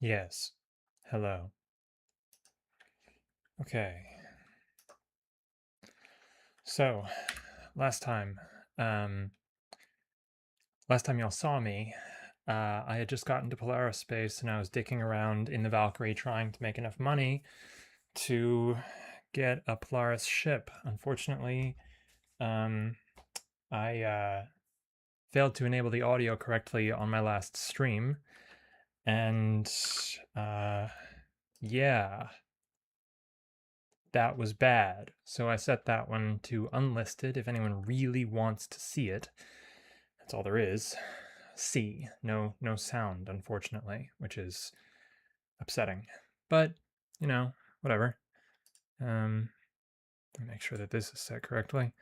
Yes. Hello. Okay. So, last time, um, last time y'all saw me, I had just gotten to Polaris space and I was dicking around in the Valkyrie trying to make enough money to get a Polaris ship. Unfortunately, um, I failed to enable the audio correctly on my last stream, and uh, yeah, that was bad. So I set that one to unlisted if anyone really wants to see it. That's all there is. See, no sound, unfortunately, which is upsetting. But, whatever. Let me make sure that this is set correctly.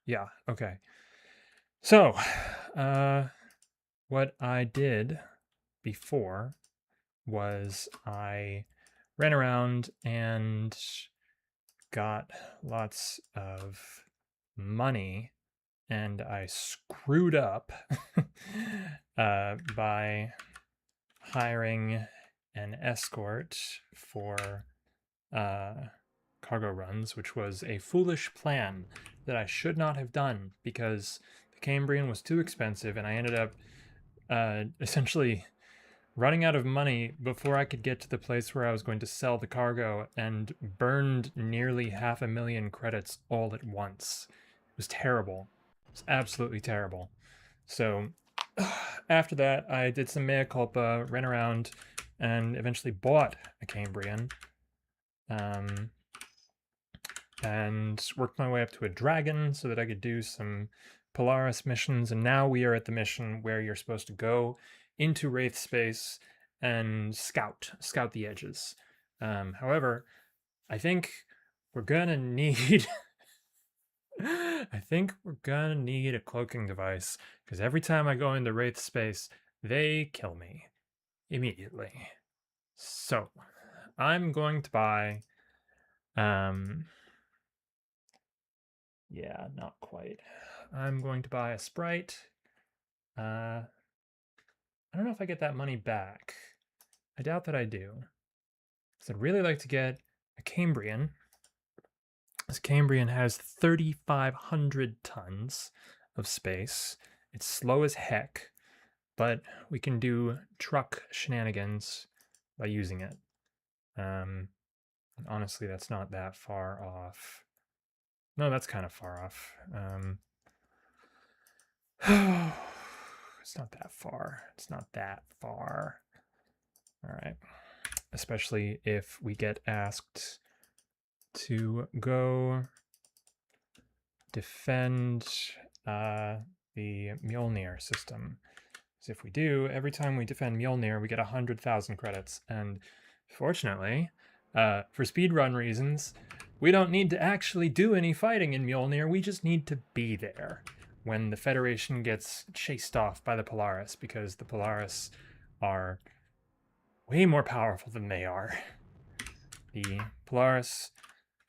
Yeah, okay. So, what I did before was I ran around and got lots of money, and I screwed up by hiring an escort for cargo runs, which was a foolish plan that I should not have done because the Cambrian was too expensive, and I ended up essentially running out of money before I could get to the place where I was going to sell the cargo and burned nearly 500,000 credits all at once. It was terrible. It was absolutely terrible. So after that, I did some mea culpa, ran around, and eventually bought a Cambrian. And worked my way up to a dragon so that I could do some Polaris missions. And now we are at the mission where you're supposed to go into Wraith space and scout the edges. However, I think we're gonna need I think we're gonna need a cloaking device because every time I go into Wraith space, they kill me immediately. So I'm going to buy yeah, not quite. I'm going to buy a Sprite. I don't know if I get that money back. I doubt that I do. So I'd really like to get a Cambrian. This Cambrian has 3,500 tons of space. It's slow as heck, but we can do truck shenanigans by using it. Honestly, that's not that far off. No, that's kind of far off. It's not that far. It's not that far. All right. Especially if we get asked to go defend the Mjolnir system. Because if we do, every time we defend Mjolnir, we get 100,000 credits. And fortunately, for speedrun reasons, we don't need to actually do any fighting in Mjolnir. We just need to be there when the Federation gets chased off by the Polaris, because the Polaris are way more powerful than they are. The Polaris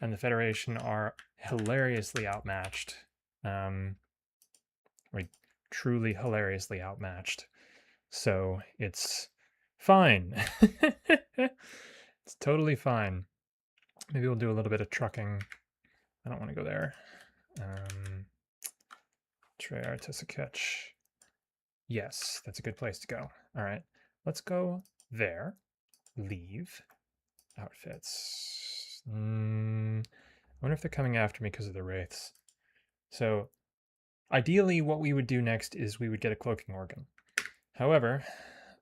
and the Federation are hilariously outmatched. Like, truly hilariously outmatched. So it's fine. It's totally fine. Maybe we'll do a little bit of trucking. I don't want to go there. Trey Artisiketch. Yes, that's a good place to go. All right, let's go there. Leave. Outfits. I wonder if they're coming after me because of the wraiths. So, ideally, what we would do next is we would get a cloaking organ. However,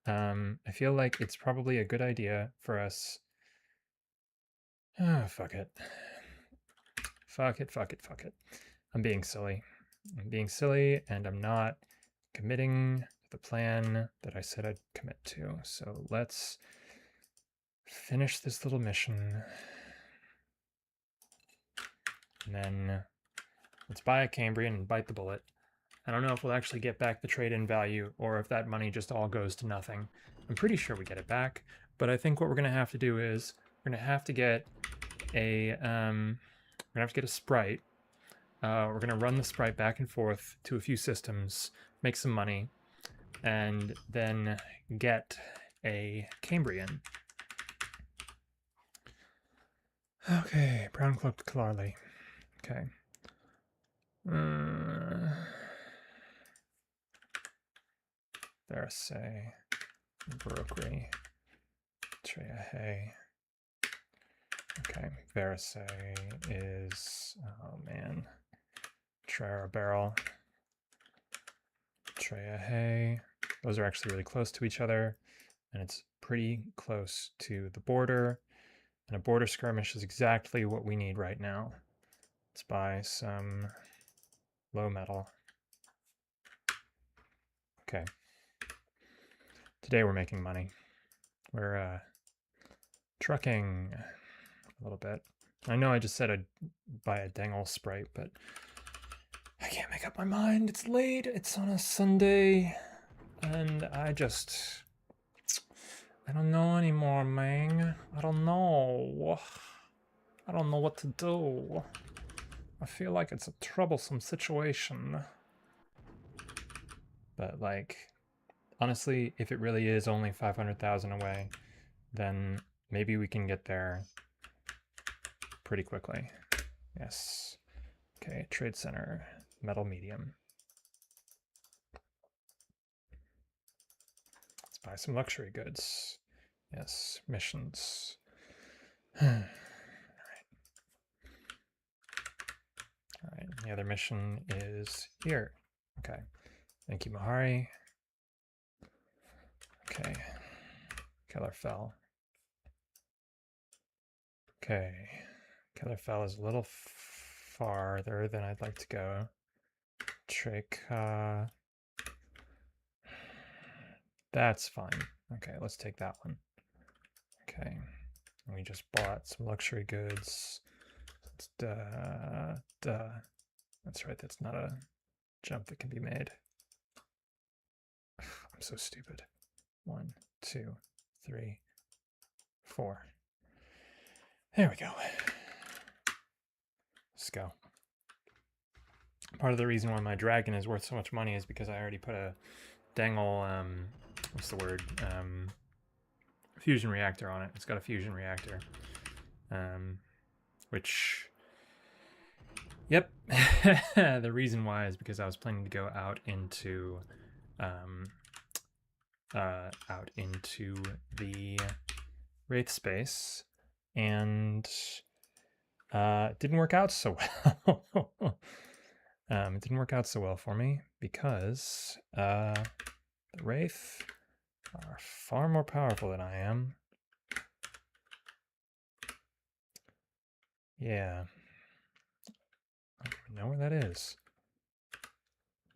I feel like it's probably a good idea for us. Fuck it. Fuck it. I'm being silly. And I'm not committing to the plan that I said I'd commit to. So let's finish this little mission. And then let's buy a Cambrian and bite the bullet. I don't know if we'll actually get back the trade-in value or if that money just all goes to nothing. I'm pretty sure we get it back, but I think what we're going to have to do is we're going to have to get a Sprite. We're going to run the Sprite back and forth to a few systems, make some money, and then get a Cambrian. Okay, brown cloaked Kalarli. Okay. Verisay, Brokri, Treahe. Okay, Verisay is, oh man, Trera Barrel, Treahe. Those are actually really close to each other, and it's pretty close to the border. And a border skirmish is exactly what we need right now. Let's buy some low metal. Okay. Today we're making money. We're trucking a little bit. I know I just said I'd buy a Dangle Sprite, but I can't make up my mind. It's late. It's on a Sunday. And I don't know anymore, man. I don't know. I don't know what to do. I feel like it's a troublesome situation. But like, honestly, if it really is only 500,000 away, then maybe we can get there pretty quickly. Yes. Okay, Trade Center, metal medium. Let's buy some luxury goods. Yes, missions. All right, the other mission is here. Okay, thank you, Mahari. Okay, Kellerfell. Okay, Kellerfell is a little farther than I'd like to go. Treka. That's fine. Okay, let's take that one. Okay, we just bought some luxury goods. It's That's right, that's not a jump that can be made. I'm so stupid. 1, 2, 3, 4. There we go. Let's go. Part of the reason why my dragon is worth so much money is because I already put a Dangle, what's the word? Fusion reactor on it. It's got a fusion reactor. Which, yep. The reason why is because I was planning to go out into the Wraith space, and it didn't work out so well. It didn't work out so well for me because the Wraith are far more powerful than I am. Yeah. I don't even know where that is.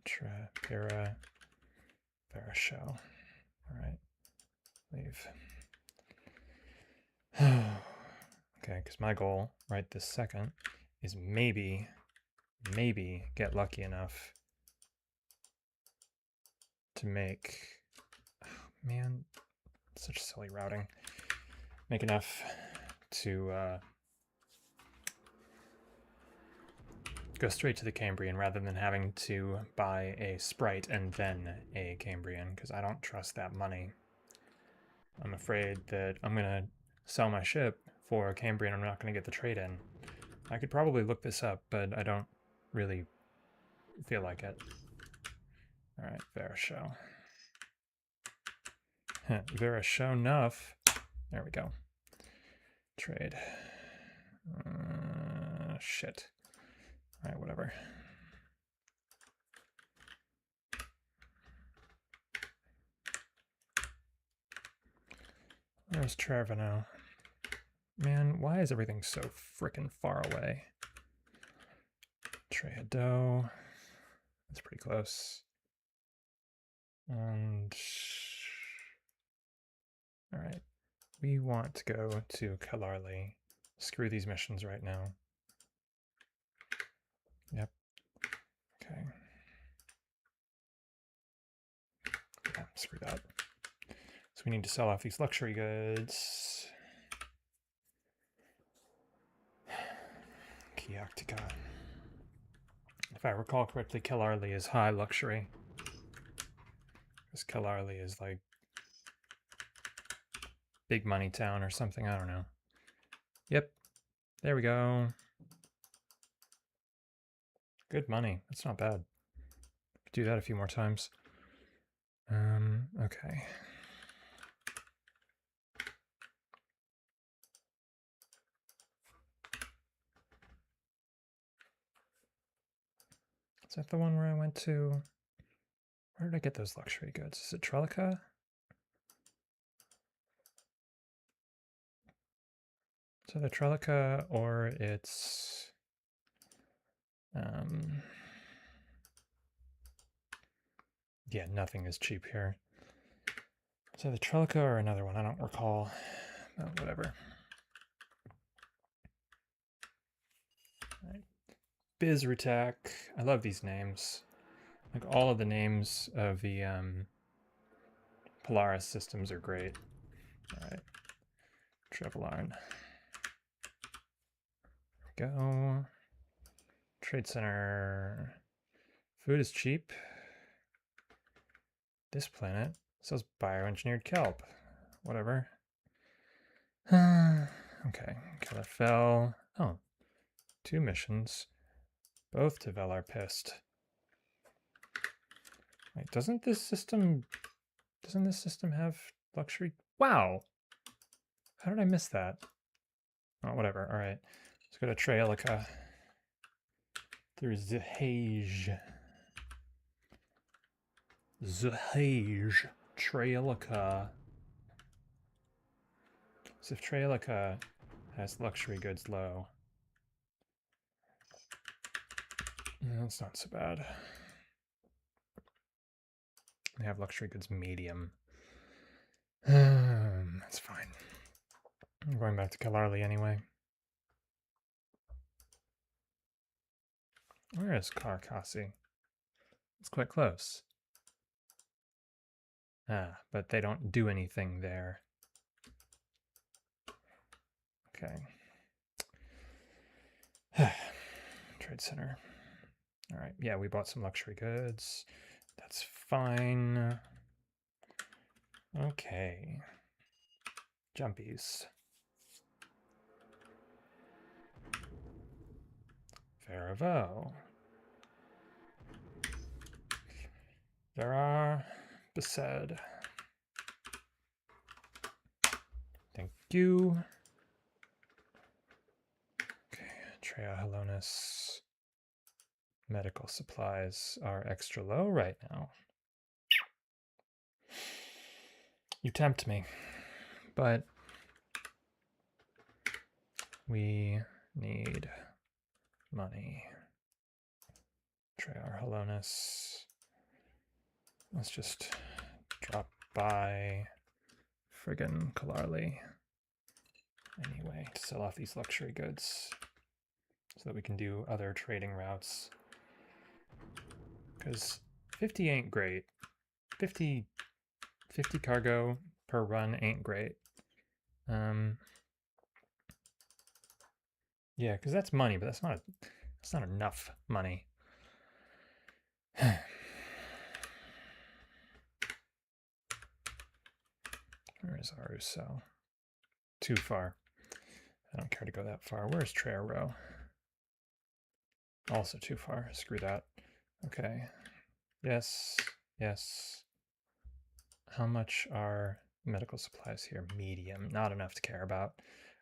Para show. Alright. Leave. Okay, because my goal right this second is maybe get lucky enough to make, oh man, such silly routing. Make enough to go straight to the Cambrian rather than having to buy a Sprite and then a Cambrian, because I don't trust that money. I'm afraid that I'm going to sell my ship for a Cambrian. I'm not going to get the trade in. I could probably look this up, but I don't really feel like it. All right, Verishow. Verishow enough. There we go. Trade. Shit. All right, whatever. Where's Trevor now? Man, why is everything so frickin' far away? Trehado. That's pretty close. And all right, we want to go to Kalarli. Screw these missions right now. Yep. Okay. Yeah, screw that. So we need to sell off these luxury goods. Kiaktika. If I recall correctly, Kalarli is high luxury. Because Kalarli is like big money town or something. I don't know. Yep. There we go. Good money. That's not bad. Do that a few more times. Okay. Is that the one where I went to? Where did I get those luxury goods? Is it Trelica? It's either Trelica or it's yeah, nothing is cheap here. It's either Trelica or another one. I don't recall. But whatever. All right. Bizrutak. I love these names. Like all of the names of the Polaris systems are great. All right. Trevelarn. Go. Trade center. Food is cheap. This planet sells bioengineered kelp. Whatever. Okay. Calafell. Oh. 2 missions. Both to Velar pissed. Wait, doesn't this system have luxury? Wow. How did I miss that? Oh, whatever. All right. Let's go to Traelica. Through Zahage. Traelica. So if Traelica has luxury goods low, that's not so bad. They have luxury goods medium. That's fine. I'm going back to Kalarli anyway. Where is Karkasi? It's quite close. Ah, but they don't do anything there. Okay. Trade center. All right. Yeah, we bought some luxury goods. That's fine. Okay. Jumpies. Veravo. Vera Besed. Thank you. Okay, Treya Helonis. Medical supplies are extra low right now. You tempt me, but we need money. Treya Helonis. Let's just drop by friggin' Kalarli anyway to sell off these luxury goods so that we can do other trading routes. Because 50 ain't great. 50 cargo per run ain't great. Yeah, because that's money, but that's not enough money. Where is Aruso? Too far. I don't care to go that far. Where's Trero? Also too far. Screw that. Okay. Yes. Yes. How much are medical supplies here? Medium. Not enough to care about.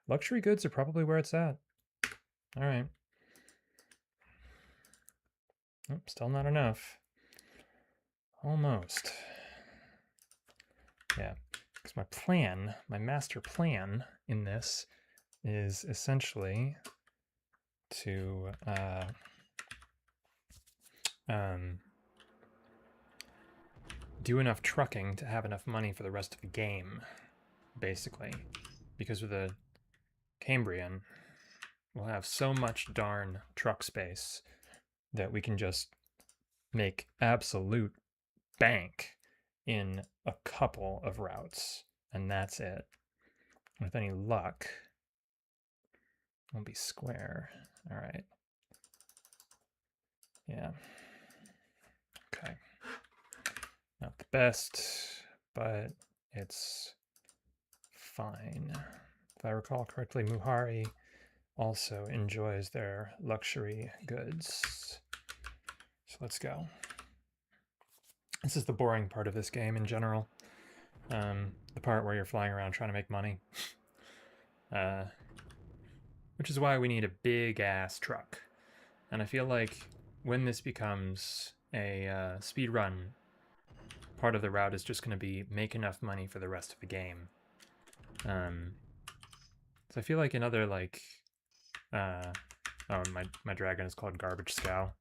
Luxury goods are probably where it's at. All right. Oh, still not enough. Almost. Yeah. Because my plan, my master plan in this is essentially to do enough trucking to have enough money for the rest of the game, basically. Because with the Cambrian, we'll have so much darn truck space that we can just make absolute bank in a couple of routes, and that's it. With any luck, we'll be square. All right. Yeah. Okay. Not the best, but it's fine. If I recall correctly, Muhari also enjoys their luxury goods. So let's go. This is the boring part of this game in general. The part where you're flying around trying to make money. Which is why we need a big ass truck. And I feel like when this becomes a speed run, part of the route is just going to be make enough money for the rest of the game. So I feel like in other like, oh, my dragon is called Garbage Scow.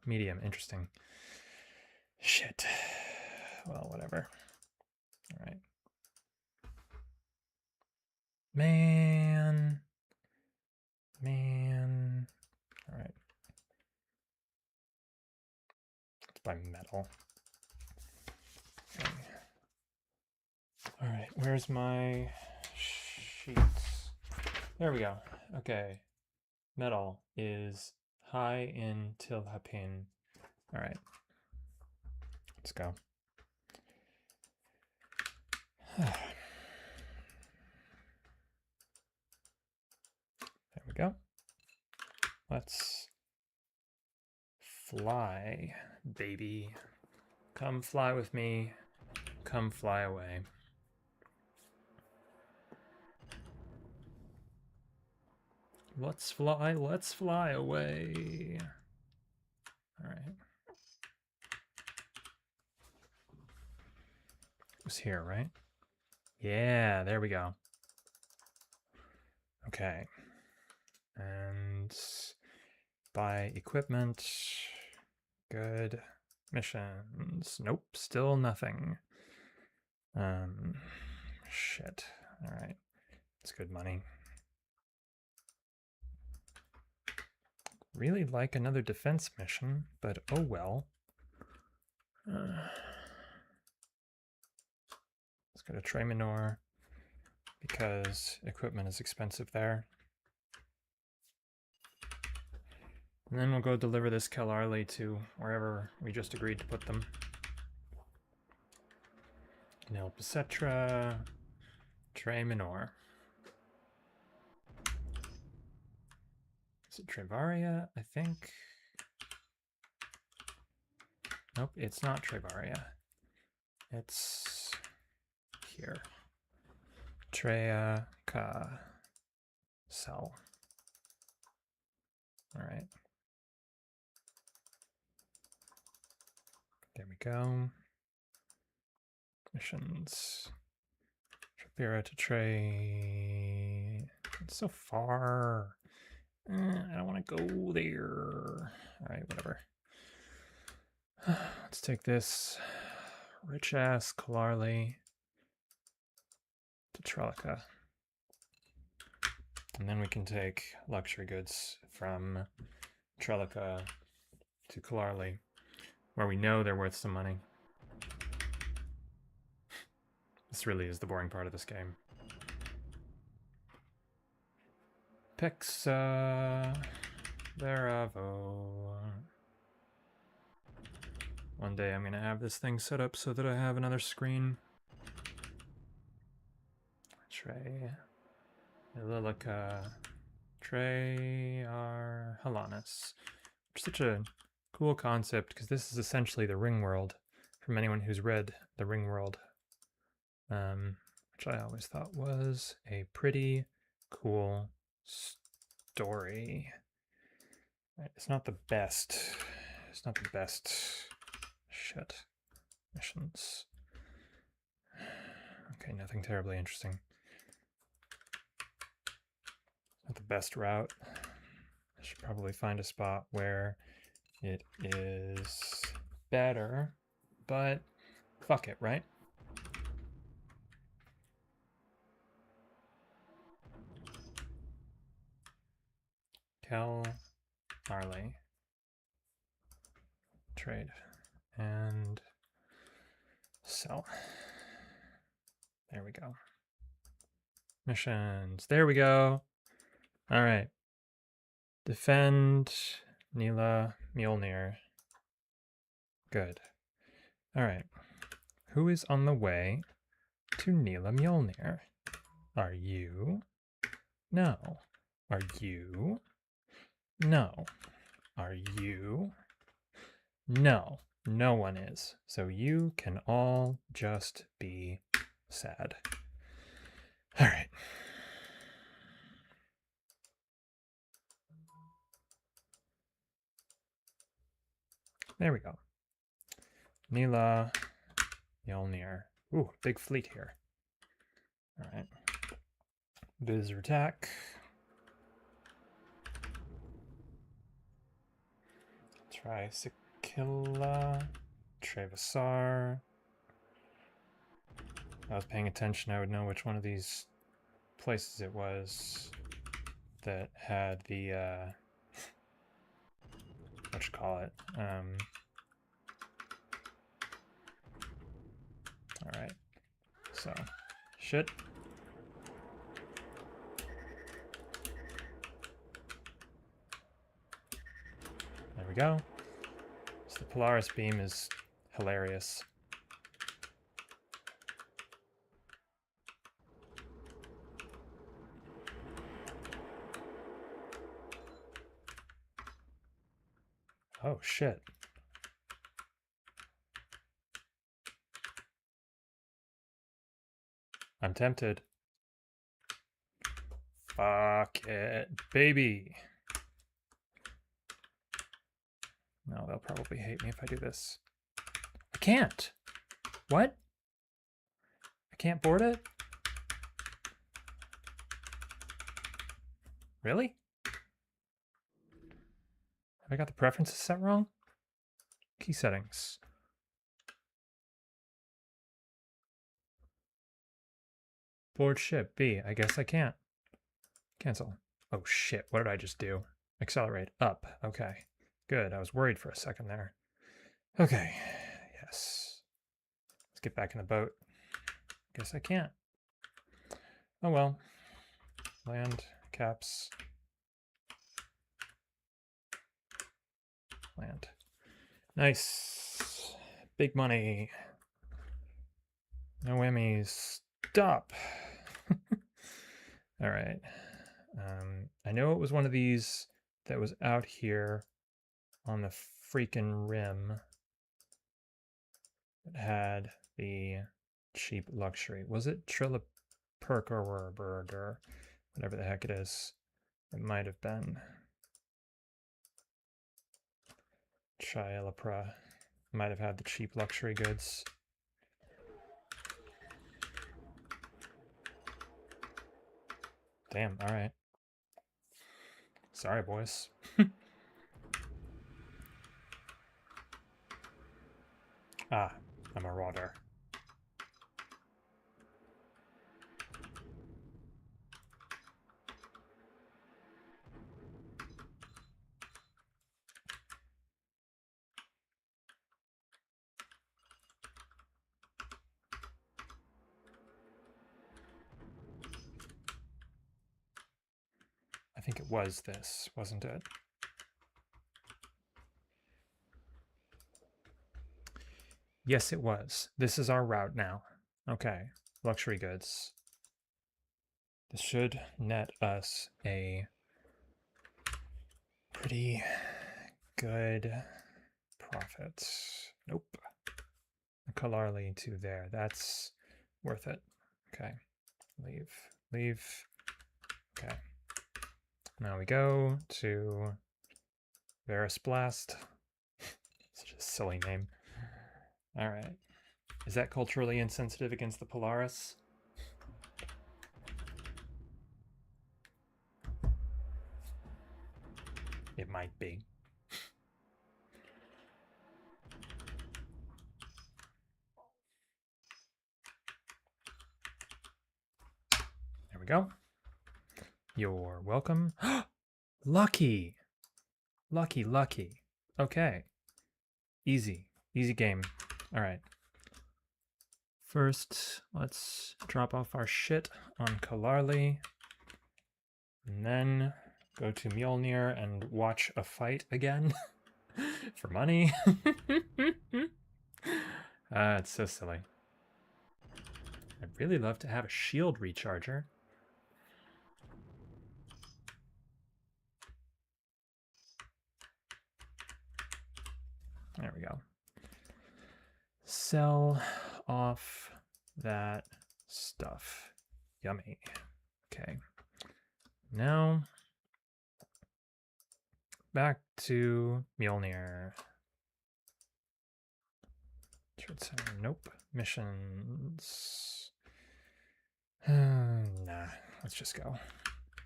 Medium, interesting. Shit. Well, whatever. All right. Man. All right. Let's buy metal. Okay. All right, where's my sheets? There we go. Okay. Metal is high in Tilhapin. All right. Let's go. There we go. Let's fly, baby. Come fly with me. Come fly away. Let's fly away. All right. It was here, right? Yeah, there we go. Okay. And buy equipment. Good. Missions. Nope, still nothing. Shit. All right. It's good money. Really like another defense mission, but oh well. Let's go to Trey Minor because equipment is expensive there. And then we'll go deliver this Kelarli to wherever we just agreed to put them. Nil Pesetra, Trey Minor. Is it Trevaria? I think. Nope, it's not Trevaria. It's here. Treya Ka Cell. All right. There we go. Missions. Trapira to Trey. It's so far. I don't want to go there. All right, whatever. Let's take this rich ass Kelarli to Trellica. And then we can take luxury goods from Trellica to Kelarli, where we know they're worth some money. This really is the boring part of this game. Pexa Veravo. One day I'm going to have this thing set up so that I have another screen. Trey, Lilica, Trey are Halanis. Such a cool concept because this is essentially the Ring World from anyone who's read the Ring World, which I always thought was a pretty cool story. It's not the best. It's not the best. Shit. Missions. Okay, nothing terribly interesting. Not the best route. I should probably find a spot where it is better, but fuck it, right? Tell Marley. Trade. And sell. There we go. Missions. There we go. All right. Defend Nila Mjolnir. Good. All right. Who is on the way to Nila Mjolnir. Are you? No. Are you? No. Are you? No. No one is. So you can all just be sad. All right. There we go. Nila Mjolnir. Ooh, big fleet here. All right. Visitor attack. Try Sikilla. Trevassar. If I was paying attention, I would know which one of these places it was that had the what you call it. All right. So, shit. There we go. So the Polaris beam is hilarious. Oh, shit. I'm tempted. Fuck it, baby. No, they'll probably hate me if I do this. I can't. What? I can't board it? Really? Have I got the preferences set wrong? Key settings. Board ship B. I guess I can't. Cancel. Oh shit, what did I just do? Accelerate. Up. Okay. Good. I was worried for a second there. Okay. Yes. Let's get back in the boat. Guess I can't. Oh well. Land. Caps. Land. Nice. Big money. No whammies. Stop. All right. I know it was one of these that was out here on the freaking rim that had the cheap luxury. Was it Trillipurkerberg or whatever the heck it is? It might have been. Chielapra might have had the cheap luxury goods. Damn, all right. Sorry, boys. Ah, a marauder. I think it was this, wasn't it? Yes, it was. This is our route now. Okay, luxury goods. This should net us a pretty good profit. Nope. Kalarli to there. That's worth it. Okay. Leave. Leave. Okay. Now we go to Varus Blast. Such a silly name. All right. Is that culturally insensitive against the Polaris? It might be. There we go. You're welcome. Lucky. Lucky, lucky. Okay. Easy. Easy game. All right. First, let's drop off our shit on Kalarli. And then go to Mjolnir and watch a fight again for money. It's so silly. I'd really love to have a shield recharger. There we go. Sell off that stuff. Yummy. Okay. Now, back to Mjolnir. Trade center, nope. Missions. Nah, let's just go.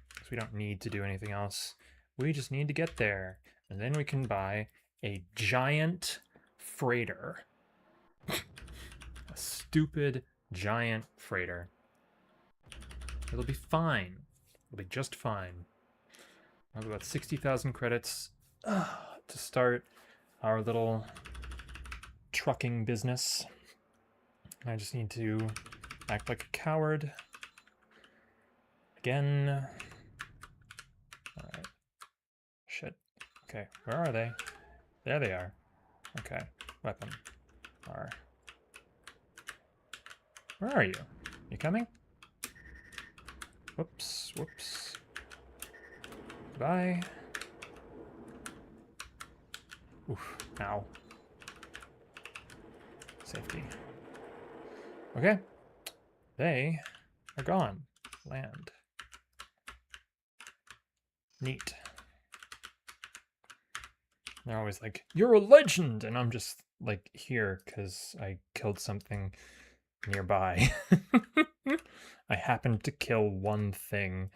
Because we don't need to do anything else. We just need to get there. And then we can buy a giant freighter. A stupid giant freighter. It'll be fine. It'll be just fine. I have about 60,000 credits to start our little trucking business. I just need to act like a coward. Again. Alright. Shit. Okay, where are they? There they are. Okay, weapon. R. Where are you? You coming? Whoops, whoops. Bye. Oof, ow. Safety. Okay. They are gone. Land. Neat. They're always like, you're a legend! And I'm just like here because I killed something nearby. I happened to kill one thing.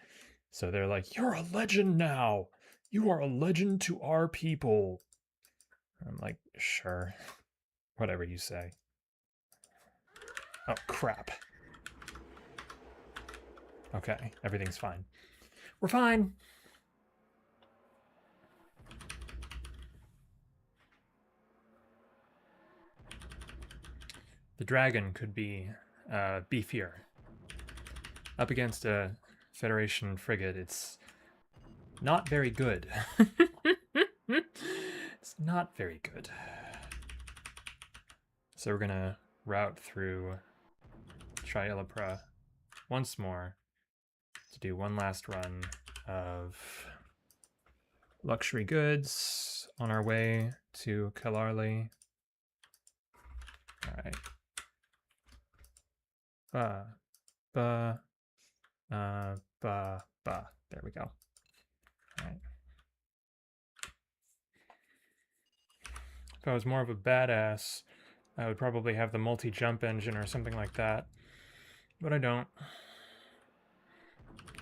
So they're like, you're a legend now! You are a legend to our people! I'm like, sure. Whatever you say. Oh, crap. Okay, everything's fine. We're fine! The dragon could be beefier. Up against a Federation frigate, it's not very good. It's not very good. So we're gonna route through Trielipra once more to do one last run of luxury goods on our way to Kalarli. Alright. Ba. There we go. Alright. If I was more of a badass, I would probably have the multi-jump engine or something like that. But I don't.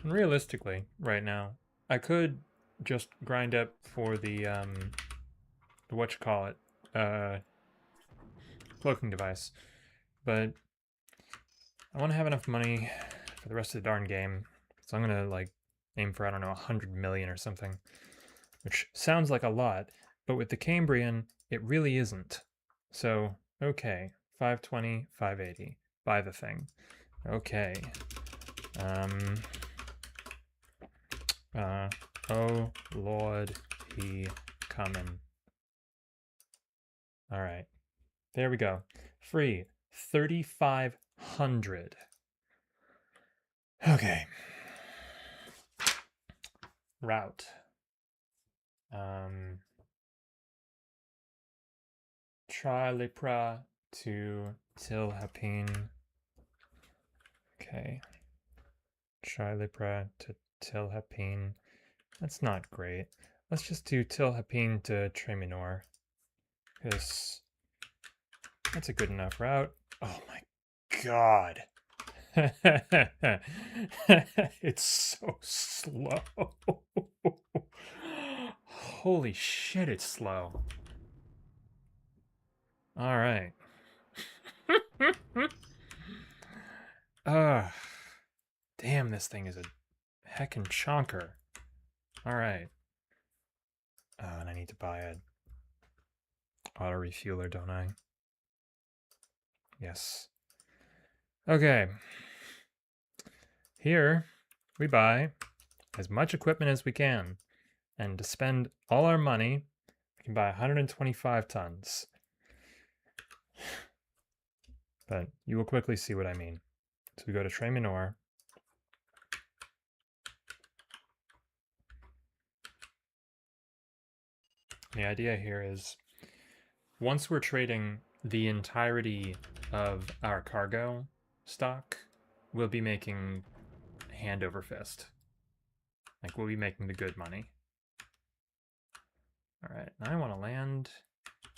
And realistically, right now, I could just grind up for the whatchamacallit, cloaking device. But I want to have enough money for the rest of the darn game. So I'm gonna like aim for, I don't know, 100 million or something. Which sounds like a lot, but with the Cambrian, it really isn't. So, okay, 520, 580. Buy the thing. Okay. Oh Lord, he coming. Alright. There we go. Free. 3,500. Okay. Route. Trielipra to Tilhapine. Okay. Trielipra to Tilhapine. That's not great. Let's just do Tilhapine to Treminor. Because that's a good enough route. Oh my god. It's so slow. Holy shit, it's slow. All right. Damn, this thing is a heckin' chonker. All right. Oh, and I need to buy a auto refueler, don't I? Yes. Okay. Here, we buy as much equipment as we can. And to spend all our money, we can buy 125 tons. But you will quickly see what I mean. So we go to Tre Minor. The idea here is once we're trading the entirety of our cargo stock, we'll be making hand over fist. Like, we'll be making the good money. All right, now I want to land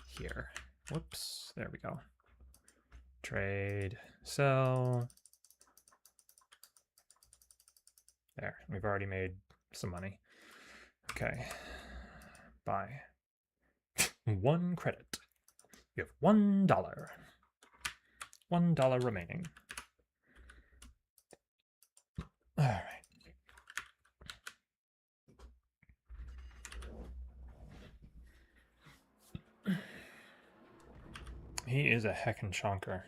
here. Whoops, there we go. Trade, sell. There, we've already made some money. Okay, buy. 1 credit. You have $1. $1 remaining. All right. He is a heckin' chonker.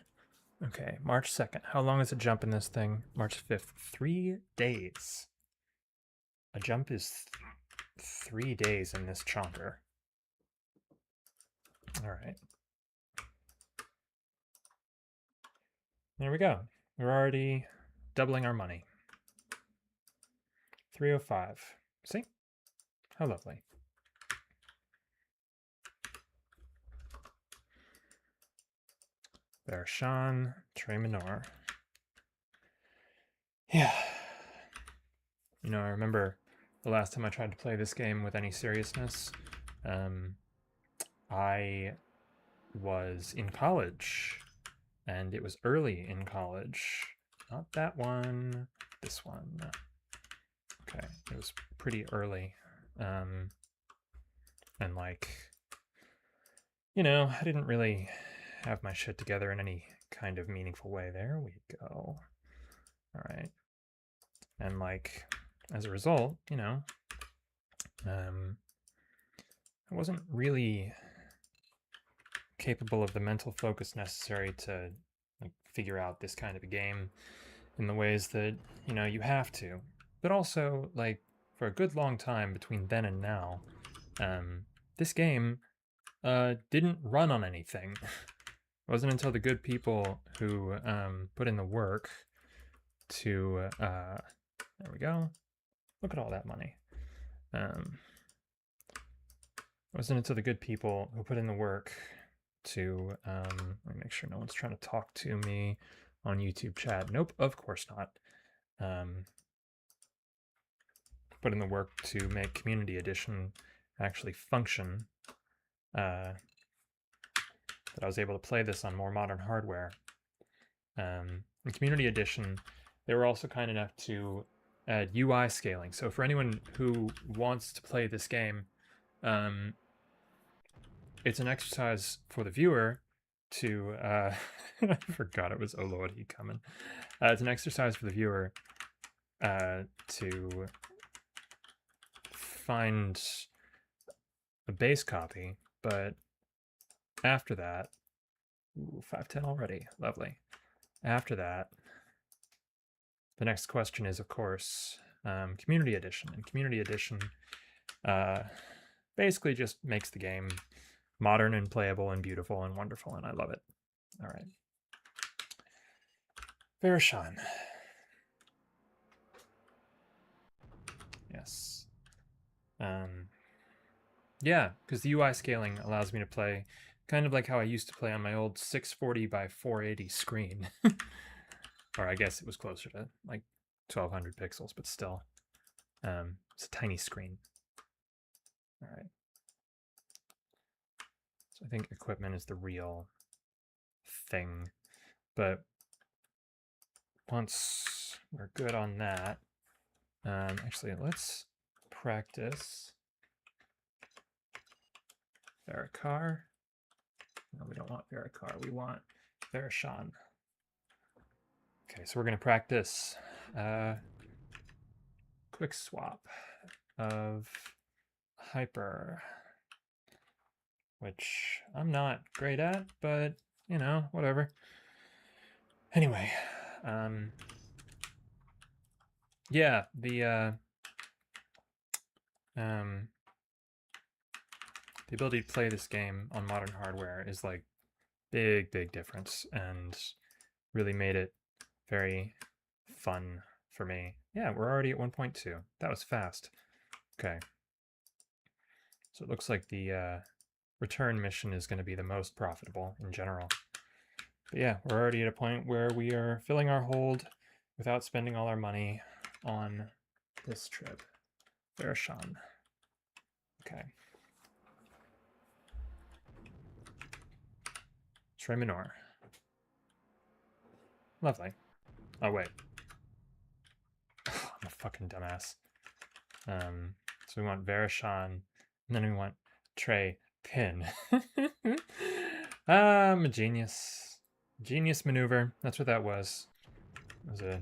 Okay, March 2nd. How long is a jump in this thing? March 5th. 3 days. A jump is 3 days in this chonker. All right. There we go. We're already doubling our money. 305. See? How lovely. Bershan, Tre Minor. Yeah. You know, I remember the last time I tried to play this game with any seriousness, I was in college, and it was early in college. Not that one, this one. Okay, it was pretty early. And like, you know, I didn't really have my shit together in any kind of meaningful way. There we go. All right. And like, as a result, you know, I wasn't really capable of the mental focus necessary to like figure out this kind of a game in the ways that, you know, you have to. But also, like, for a good long time between then and now, this game didn't run on anything. It wasn't until the good people who put in the work to, there we go. Look at all that money. It wasn't until the good people who put in the work to, let me make sure no one's trying to talk to me on YouTube chat. Nope, of course not. Put in the work to make Community Edition actually function, that I was able to play this on more modern hardware. In Community Edition, they were also kind enough to add UI scaling. So for anyone who wants to play this game, it's an exercise for the viewer to, I forgot it was Oh Lord, he coming. It's an exercise for the viewer to find a base copy, but after that, ooh, 510 already, lovely. After that, the next question is, of course, Community Edition. And Community Edition basically just makes the game modern and playable and beautiful and wonderful, and I love it. All right. Verishan. Yes. Yeah, because the UI scaling allows me to play kind of like how I used to play on my old 640 by 480 screen. Or I guess it was closer to like 1200 pixels, but still. It's a tiny screen. All right. So I think equipment is the real thing. But once we're good on that, actually, let's practice Vericar. No, we don't want Vericar. We want Verishan. Okay, so we're going to practice quick swap of hyper, which I'm not great at, but, you know, whatever. Anyway, yeah, the ability to play this game on modern hardware is like big difference, and really made it very fun for me. Yeah, we're already at 1.2. That was fast. Okay. So it looks like the return mission is going to be the most profitable in general. But yeah, we're already at a point where we are filling our hold without spending all our money on this trip. Verishan. Okay. Trey Minor. Lovely. Oh, wait. I'm a fucking dumbass. So we want Verishan, and then we want Trey Pin. I'm a genius. Genius maneuver. That's what that was. It was a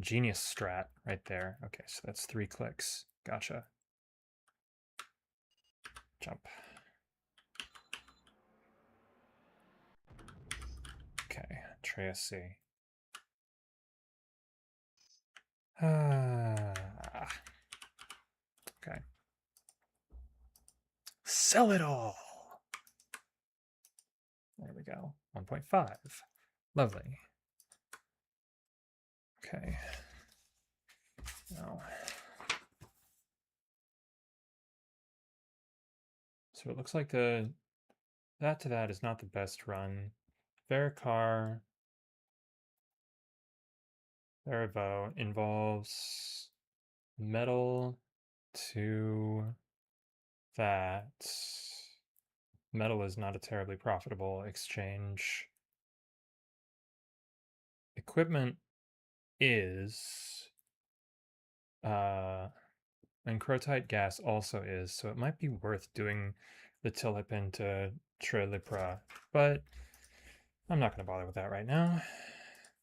genius strat right there. Okay, so that's 3 clicks. Gotcha. Jump. Okay, Trey SC. Okay. Sell it all. There we go. 1.5. Lovely. Okay. Now. So it looks like that to that is not the best run. Vericar Verivo involves metal to that. Metal is not a terribly profitable exchange. Equipment is, and crotite gas also is, so it might be worth doing the Tilip into Trilipra, but I'm not going to bother with that right now,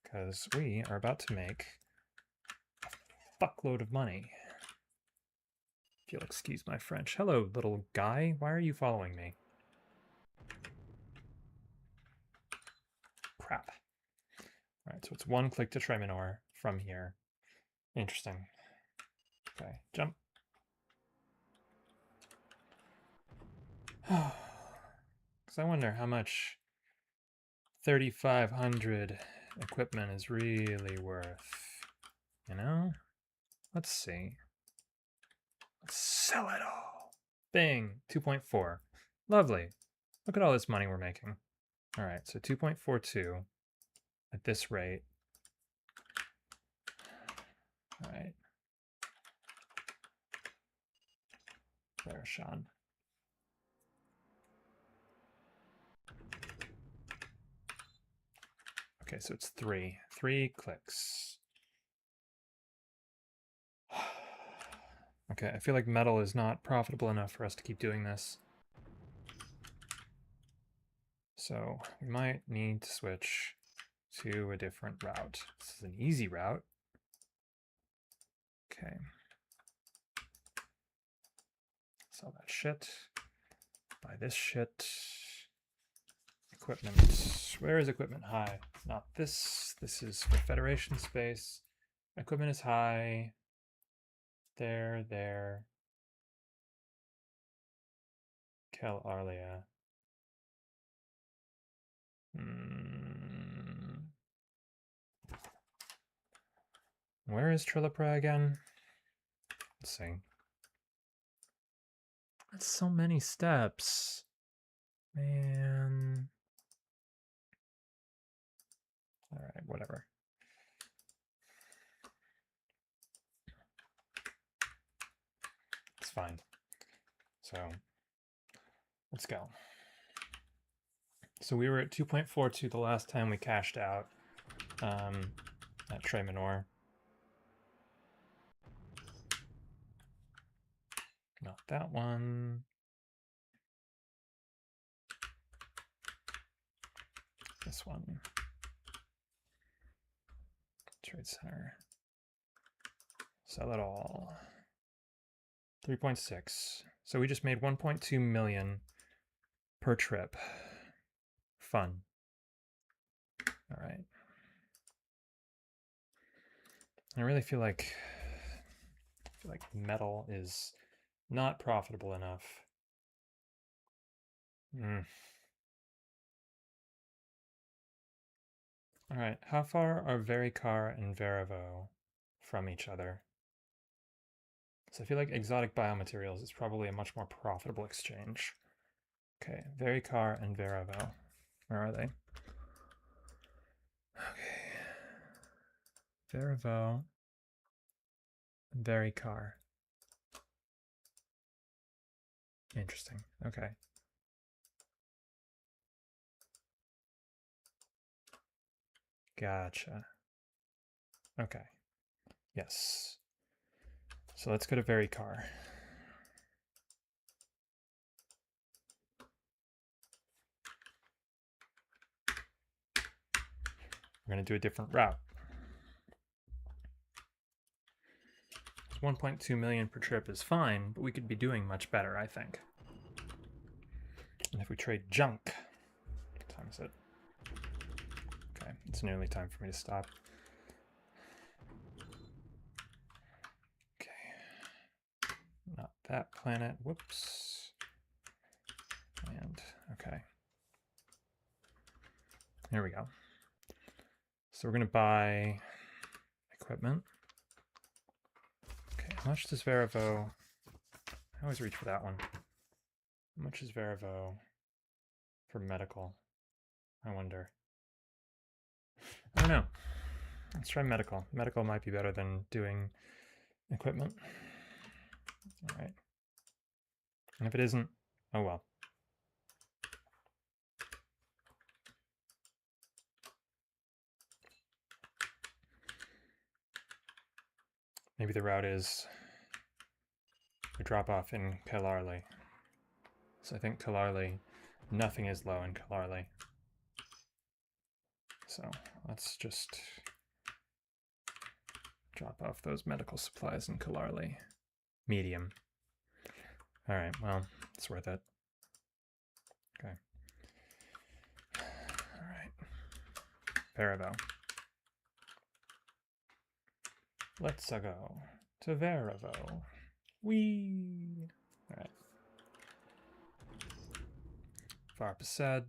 because we are about to make a fuckload of money. If you'll excuse my French. Hello, little guy. Why are you following me? Crap. Alright, so it's 1 click to Treminor from here. Interesting. Okay, jump. Because I wonder how much 3,500 equipment is really worth. You know? Let's see. Let's sell it all. Bing! 2.4. Lovely. Look at all this money we're making. Alright, so 2.42 at this rate. Alright. There, Sean. Okay, so it's 3. 3 clicks. Okay, I feel like metal is not profitable enough for us to keep doing this. So we might need to switch to a different route. This is an easy route. Okay. Sell that shit. Buy this shit. Equipment. Where is equipment high? Not this. This is for Federation space. Equipment is high. There, there. Kel Arlia. Where is Trilipra again? Let's see. That's so many steps. Man. Alright, whatever. It's fine. So, let's go. So we were at 2.42 the last time we cashed out at Trey Minor. Not that one. This one. Trade Center. Sell it all. 3.6. So we just made 1.2 million per trip. Fun. All right. I really feel like metal is not profitable enough. All right, how far are Vericar and Verivo from each other? So I feel like exotic biomaterials is probably a much more profitable exchange. Okay, Vericar and Verivo. Where are they? Okay. Verivo, Vericar. Interesting. Okay. Gotcha. Okay. Yes. So let's go to Vericar. We're going to do a different route. 1.2 million per trip is fine, but we could be doing much better, I think. And if we trade junk, what time is it? Okay, it's nearly time for me to stop. Okay, not that planet, whoops. And, okay. Here we go. So we're gonna buy equipment. Okay, how much does Verivo? I always reach for that one. How much is Verivo for medical? I wonder. I don't know. Let's try medical. Medical might be better than doing equipment. All right. And if it isn't, oh well. Maybe the route is we drop off in Kalarli. So I think Kalarli, nothing is low in Kalarli. So let's just drop off those medical supplies in Kalarli. Medium. All right, well, it's worth it. Okay. All right. Verivo. Let's go to Verivo. Whee! All right. Varpased.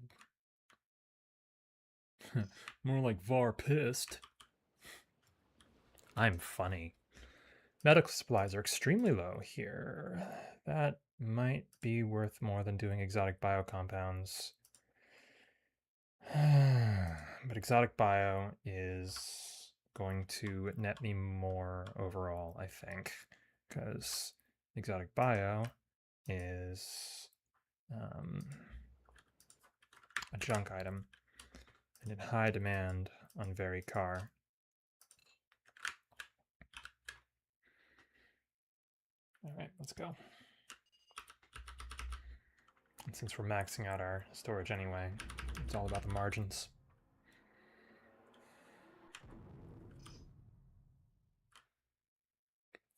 More like Var pissed. I'm funny. Medical supplies are extremely low here. That might be worth more than doing exotic biocompounds. But exotic bio is going to net me more overall, I think, because exotic bio is a junk item and in high demand on Vericar. All right, let's go. And since we're maxing out our storage anyway, it's all about the margins.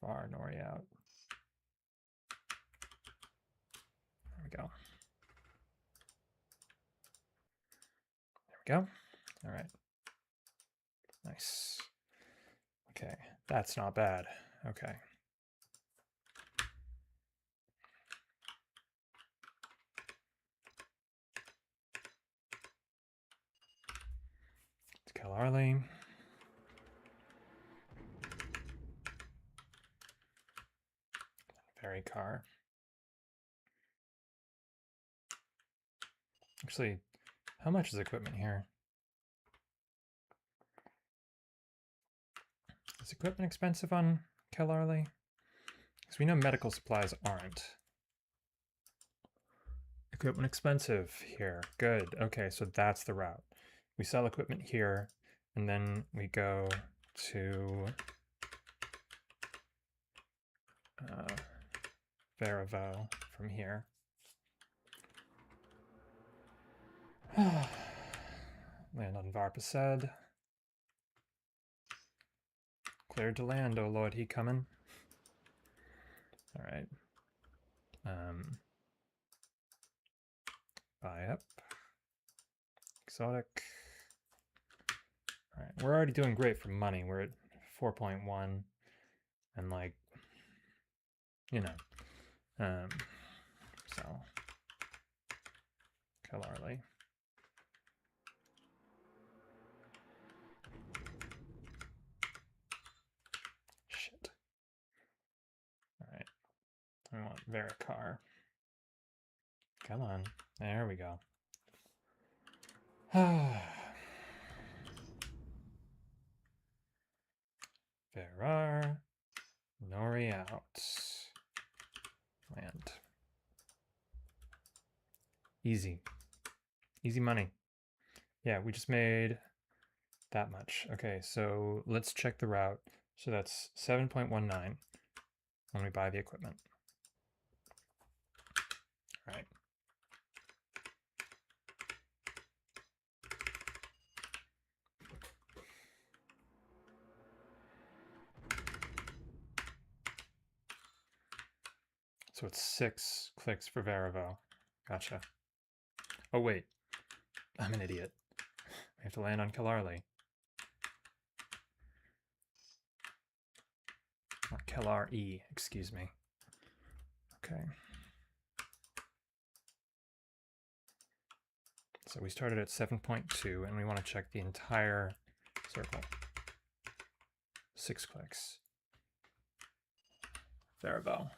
Far Nori out. There we go. There we go. All right. Nice. Okay, that's not bad. Okay. It's Kalarli. Vericar. Actually, how much is equipment here? Is equipment expensive on Kalarli? Because we know medical supplies aren't. Equipment expensive here. Good. Okay, so that's the route. We sell equipment here, and then we go to Verivo from here. Land on Varpased. Cleared to land, oh lord, he coming. All right. Buy up. Exotic. All right, we're already doing great for money. We're at 4.1, and like, you know, so Kalarli. We want Vericar. Come on. There we go. Verar. Nori out. Land. Easy. Easy money. Yeah, we just made that much. Okay, so let's check the route. So that's 7.19 when we buy the equipment. All right. So it's 6 clicks for Varivo. Gotcha. Oh, wait. I'm an idiot. We have to land on Kellarli. Or Kellar-E, excuse me. Okay. So we started at 7.2, and we want to check the entire circle. 6 clicks. Varivo.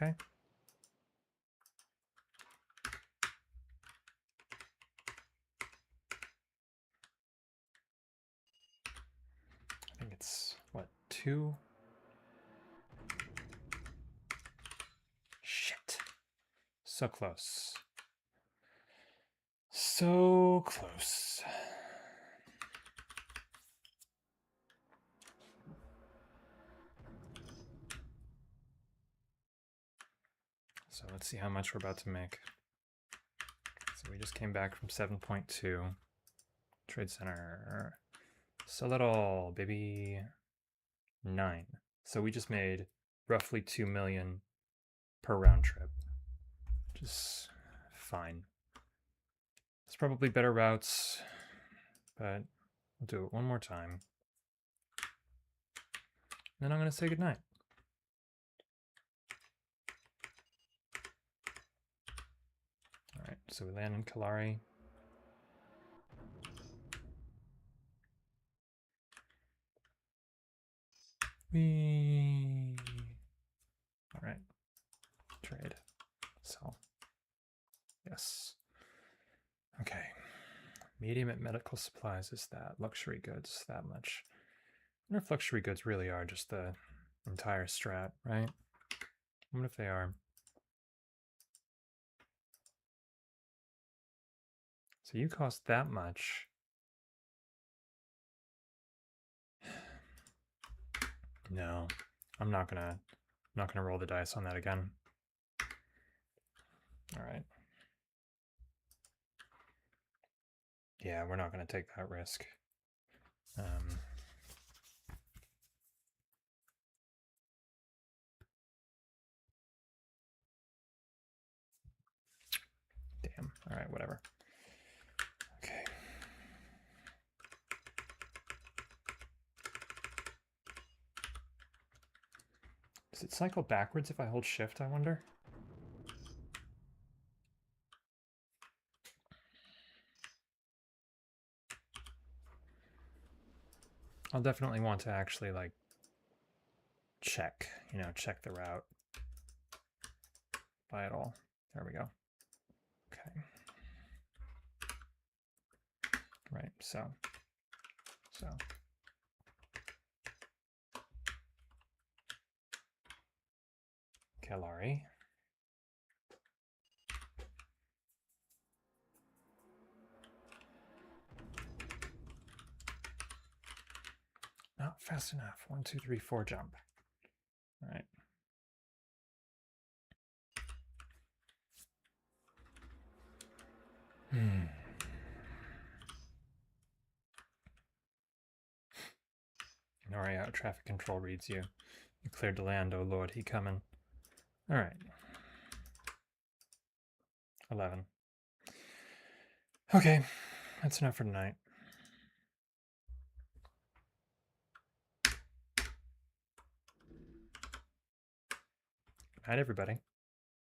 Okay. I think it's, what, 2? Shit. So close. So close. So let's see how much we're about to make. So we just came back from 7.2. Trade Center. Sell it all, baby. 9. So we just made roughly 2 million per round trip. Which is fine. There's probably better routes, but we'll do it one more time. Then I'm going to say goodnight. All right, so we land in Kalari. All right, trade, sell. Yes. Okay. Medium at medical supplies is that. Luxury goods, that much. I wonder if luxury goods really are just the entire strat, right? What if they are? So you cost that much. No, I'm not gonna roll the dice on that again. All right. Yeah, we're not gonna take that risk. Damn. All right, whatever. Okay. Does it cycle backwards if I hold shift, I wonder? I'll definitely want to actually, like, check, check the route. Buy it all. There we go. Okay. Right, so. Kalari. Not fast enough. 1, 2, 3, 4, jump. All right. Nori out. Traffic control reads you. You cleared the land, oh lord, he coming. All right. 11. Okay, that's enough for tonight. Good night, everybody.